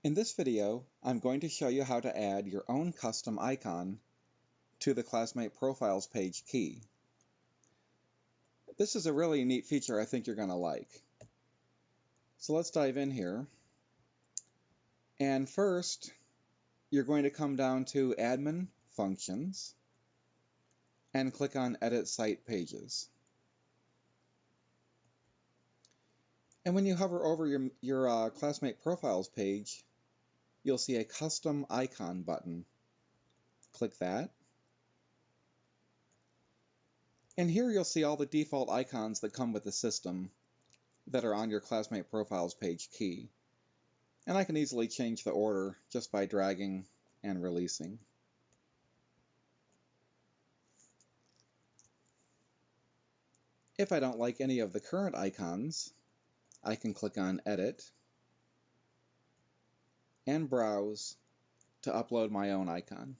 In this video, I'm going to show you how to add your own custom icon to the Classmate Profiles page key. This is a really neat feature I think you're going to like. So let's dive in here. And first, you're going to come down to Admin Functions and click on Edit Site Pages. And when you hover over your Classmate Profiles page, you'll see a Custom Icon button. Click that. And here you'll see all the default icons that come with the system that are on your Classmate Profiles page key. And I can easily change the order just by dragging and releasing. If I don't like any of the current icons, I can click on Edit and Browse to upload my own icon.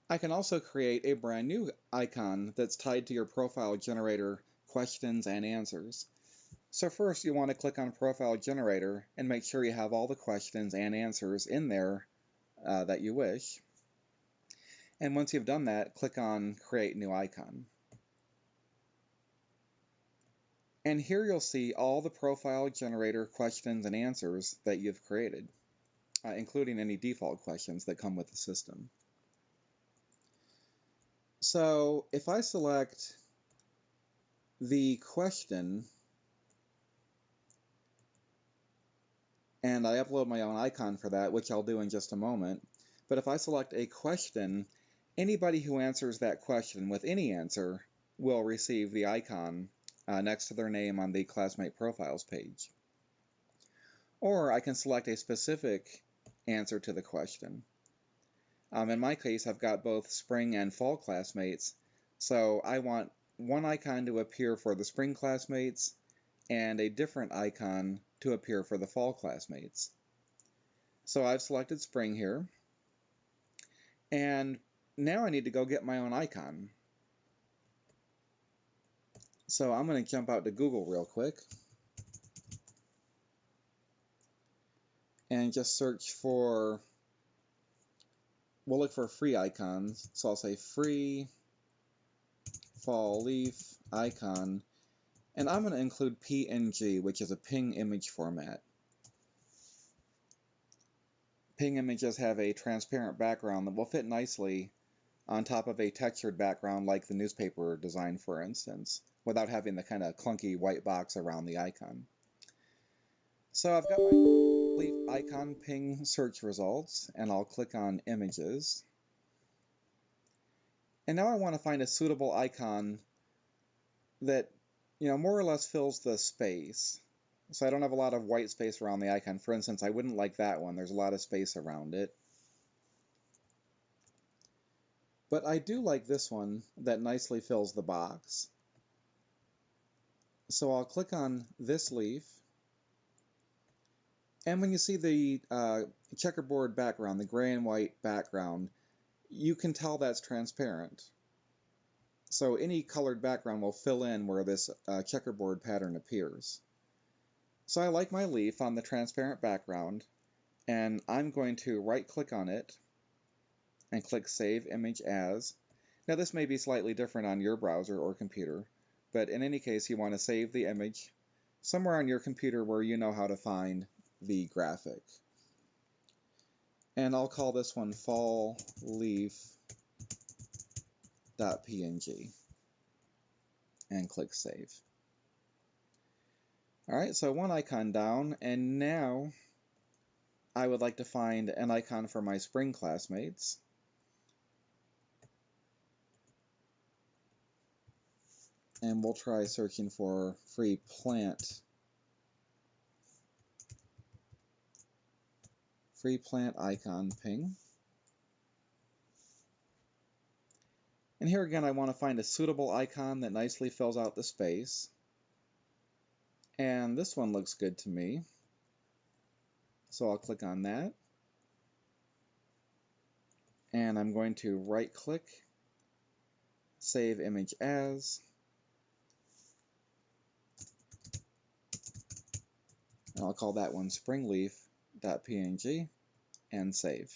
I can also create a brand new icon that's tied to your profile generator questions and answers. So first you want to click on Profile Generator and make sure you have all the questions and answers in there that you wish. And once you've done that, click on Create New Icon. And here you'll see all the Profile Generator questions and answers that you've created, including any default questions that come with the system. So if I select the question and I upload my own icon for that, which I'll do in just a moment, but if I select a question, anybody who answers that question with any answer will receive the icon next to their name on the Classmate Profiles page. Or I can select a specific answer to the question. In my case, I've got both spring and fall classmates, so I want one icon to appear for the spring classmates and a different icon to appear for the fall classmates. So I've selected spring here, and now I need to go get my own icon. So I'm going to jump out to Google real quick and just search for, we'll look for free icons. So I'll say free fall leaf icon, and I'm going to include PNG, which is a ping image format. Ping images have a transparent background that will fit nicely on top of a textured background like the newspaper design, for instance, without having the kind of clunky white box around the icon. So I've got my leaf icon ping search results, and I'll click on Images. And now I want to find a suitable icon that, more or less fills the space. So I don't have a lot of white space around the icon. For instance, I wouldn't like that one. There's a lot of space around it. But I do like this one that nicely fills the box. So I'll click on this leaf. And when you see the checkerboard background, the gray and white background, you can tell that's transparent. So any colored background will fill in where this checkerboard pattern appears. So I like my leaf on the transparent background, and I'm going to right-click on it and click Save Image As. Now this may be slightly different on your browser or computer, but in any case you want to save the image somewhere on your computer where you know how to find the graphic. And I'll call this one fall leaf.png and click Save. Alright, so one icon down, and now I would like to find an icon for my spring classmates. And we'll try searching for free plant icon ping. And here again I want to find a suitable icon that nicely fills out the space. And this one looks good to me. So I'll click on that. And I'm going to right-click, Save Image As. I'll call that one springleaf.png and save.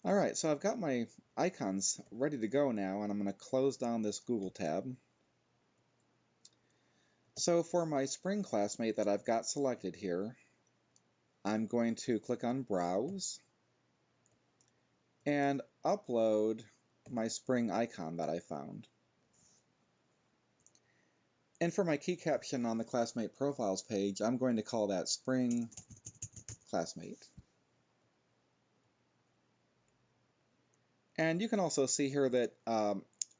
Alright, so I've got my icons ready to go now, and I'm going to close down this Google tab. So for my Spring classmate that I've got selected here, I'm going to click on Browse and upload my Spring icon that I found. And for my key caption on the Classmate Profiles page, I'm going to call that Spring Classmate. And you can also see here that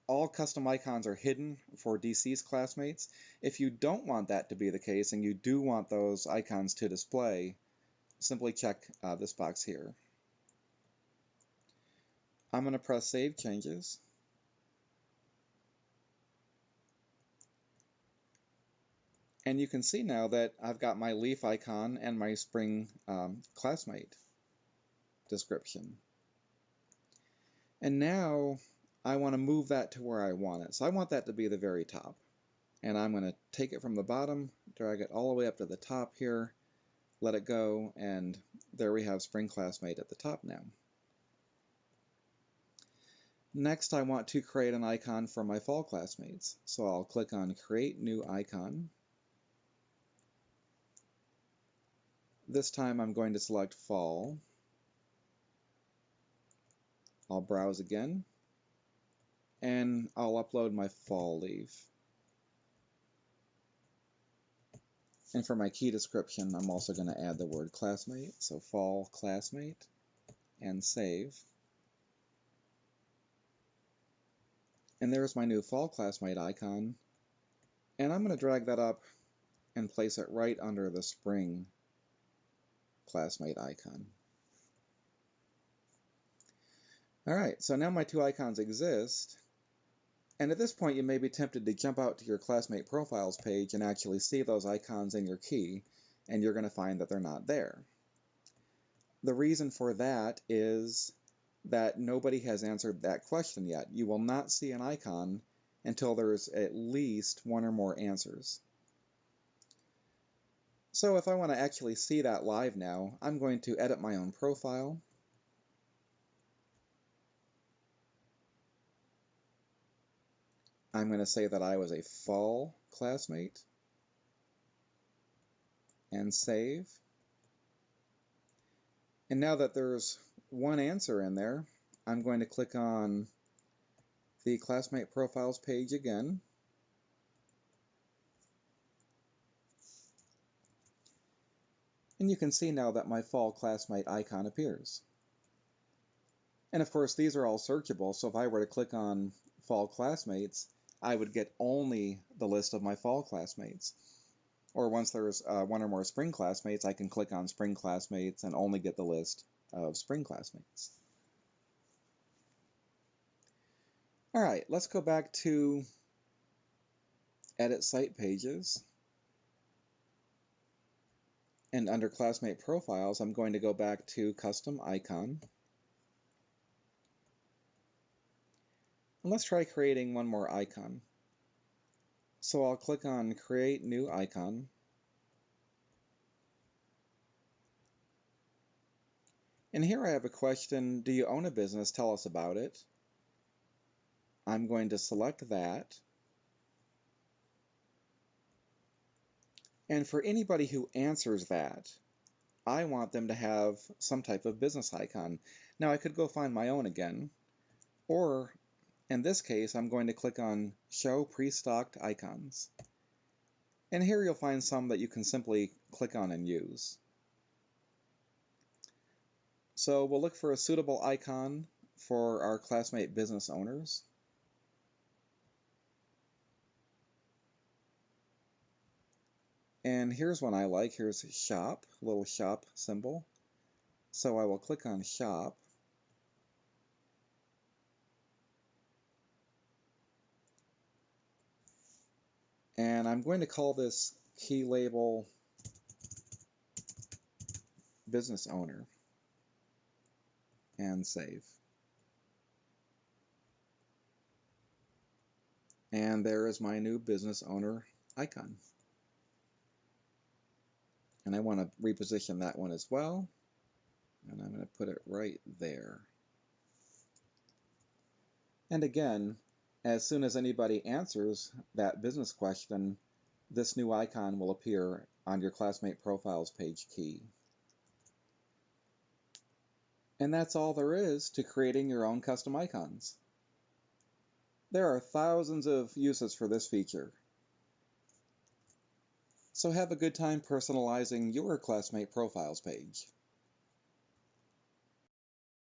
all custom icons are hidden for deceased classmates. If you don't want that to be the case and you do want those icons to display, simply check this box here. I'm going to press Save Changes. And you can see now that I've got my leaf icon and my Spring classmate description. And now I want to move that to where I want it. So I want that to be the very top. And I'm going to take it from the bottom, drag it all the way up to the top here, let it go, and there we have Spring Classmate at the top now. Next, I want to create an icon for my Fall classmates. So I'll click on Create New Icon. This time I'm going to select Fall. I'll browse again, and I'll upload my fall leaf. And for my key description, I'm also going to add the word classmate, so fall classmate, and save. And there's my new fall classmate icon, and I'm going to drag that up and place it right under the spring classmate icon. Alright, so now my two icons exist, and at this point you may be tempted to jump out to your Classmate Profiles page and actually see those icons in your key, and you're going to find that they're not there. The reason for that is that nobody has answered that question yet. You will not see an icon until there's at least one or more answers. So if I want to actually see that live now, I'm going to edit my own profile. I'm going to say that I was a fall classmate and save. And now that there's one answer in there, I'm going to click on the Classmate Profiles page again. And you can see now that my fall classmate icon appears. And of course, these are all searchable, so if I were to click on fall classmates, I would get only the list of my fall classmates. Or once there's one or more spring classmates, I can click on spring classmates and only get the list of spring classmates. Alright, let's go back to Edit Site Pages. And under Classmate Profiles, I'm going to go back to Custom Icon. And let's try creating one more icon. So I'll click on Create New Icon. And here I have a question, do you own a business? Tell us about it. I'm going to select that. And for anybody who answers that, I want them to have some type of business icon. Now I could go find my own again, or in this case I'm going to click on Show Pre-Stocked Icons. And here you'll find some that you can simply click on and use. So we'll look for a suitable icon for our classmate business owners. And here's one I like. Here's Shop, little shop symbol. So I will click on Shop. And I'm going to call this key label Business Owner. And save. And there is my new business owner icon. And I want to reposition that one as well. And I'm going to put it right there. And again, as soon as anybody answers that business question, this new icon will appear on your Classmate Profiles page key. And that's all there is to creating your own custom icons. There are thousands of uses for this feature. So have a good time personalizing your Classmate Profiles page.